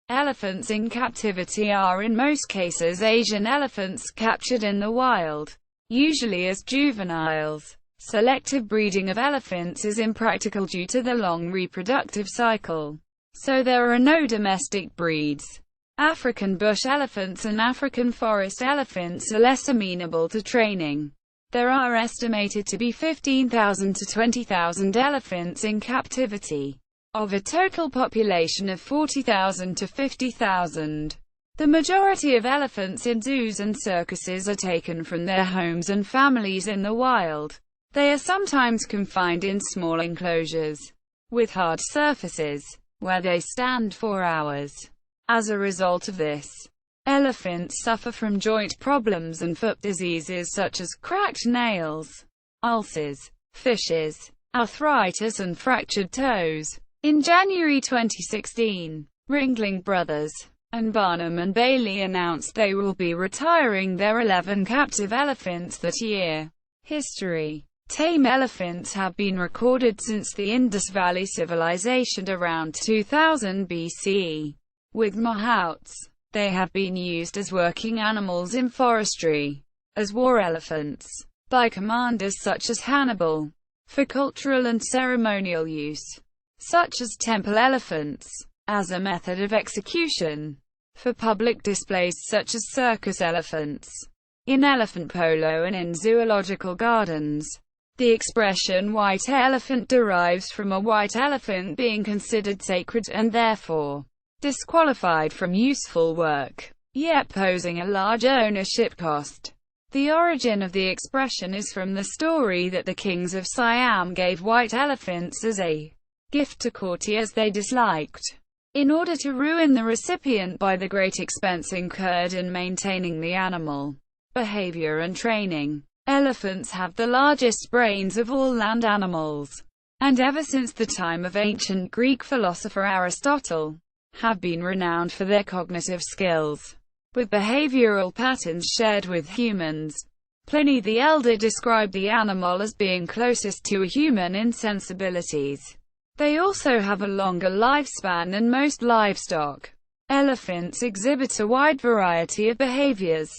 Elephants in captivity are in most cases Asian elephants captured in the wild, usually as juveniles. Selective breeding of elephants is impractical due to the long reproductive cycle, so there are no domestic breeds. African bush elephants and African forest elephants are less amenable to training. There are estimated to be 15,000 to 20,000 elephants in captivity, of a total population of 40,000 to 50,000. The majority of elephants in zoos and circuses are taken from their homes and families in the wild. They are sometimes confined in small enclosures, with hard surfaces, where they stand for hours. As a result of this, elephants suffer from joint problems and foot diseases such as cracked nails, ulcers, fissures, arthritis and fractured toes. In January 2016, Ringling Bros. And Barnum Bailey announced they will be retiring their 11 captive elephants that year. History. Tame elephants have been recorded since the Indus Valley Civilization around 2000 BCE. With mahouts, they have been used as working animals in forestry, as war elephants, by commanders such as Hannibal, for cultural and ceremonial use, such as temple elephants, as a method of execution, for public displays such as circus elephants, in elephant polo and in zoological gardens. The expression white elephant derives from a white elephant being considered sacred and therefore disqualified from useful work, yet posing a large ownership cost. The origin of the expression is from the story that the kings of Siam gave white elephants as a gift to courtiers they disliked, in order to ruin the recipient by the great expense incurred in maintaining the animal. Behavior and training. Elephants have the largest brains of all land animals, and ever since the time of ancient Greek philosopher Aristotle, have been renowned for their cognitive skills, with behavioral patterns shared with humans. Pliny the Elder described the animal as being closest to a human in sensibilities. They also have a longer lifespan than most livestock. Elephants exhibit a wide variety of behaviors,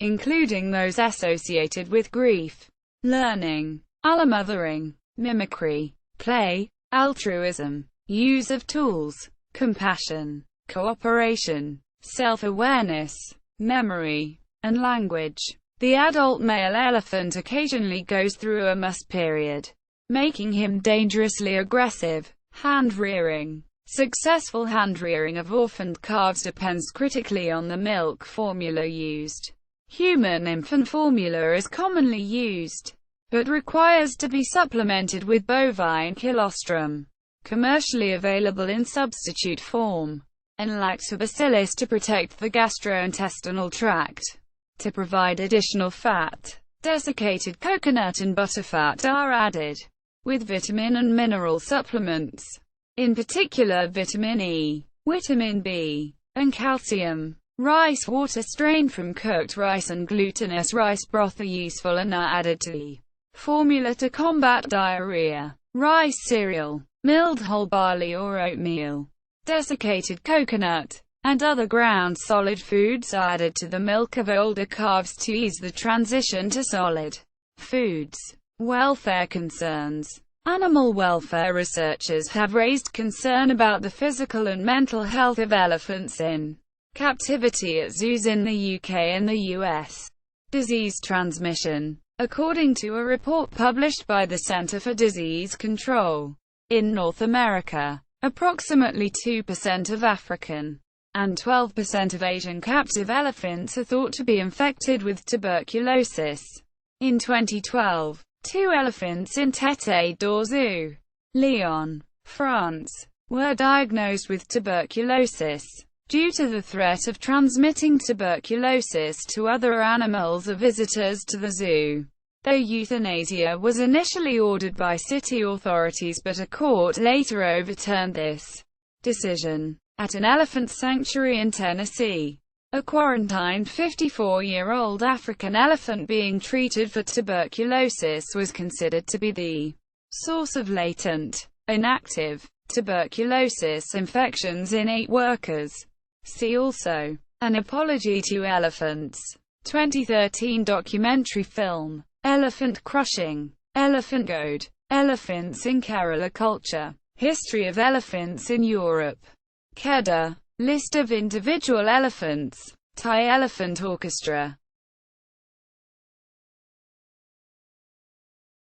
including those associated with grief, learning, allomothering, mimicry, play, altruism, use of tools, compassion, cooperation, self-awareness, memory, and language. The adult male elephant occasionally goes through a must period, making him dangerously aggressive. Hand-rearing. Successful hand-rearing of orphaned calves depends critically on the milk formula used. Human infant formula is commonly used, but requires to be supplemented with bovine colostrum, commercially available in substitute form, and lactobacillus to protect the gastrointestinal tract. To provide additional fat, desiccated coconut and butterfat are added, with vitamin and mineral supplements, in particular vitamin E, vitamin B, and calcium. Rice water strained from cooked rice and glutinous rice broth are useful and are added to the formula to combat diarrhea. Rice cereal, milled whole barley or oatmeal, desiccated coconut, and other ground solid foods are added to the milk of older calves to ease the transition to solid foods. Welfare concerns. Animal welfare researchers have raised concern about the physical and mental health of elephants in captivity at zoos in the UK and the US. Disease transmission. According to a report published by the Center for Disease Control, in North America, approximately 2% of African and 12% of Asian captive elephants are thought to be infected with tuberculosis. In 2012, 2 elephants in Tête d'Or Zoo, Lyon, France, were diagnosed with tuberculosis. Due to the threat of transmitting tuberculosis to other animals or visitors to the zoo, their euthanasia was initially ordered by city authorities, but a court later overturned this decision. At an elephant sanctuary in Tennessee, a quarantined 54-year-old African elephant being treated for tuberculosis was considered to be the source of latent, inactive tuberculosis infections in 8 workers. See also: An Apology to Elephants. 2013 documentary film. Elephant crushing. Elephant goad. Elephants in Kerala culture. History of elephants in Europe. Kedar. List of individual elephants. Thai Elephant Orchestra.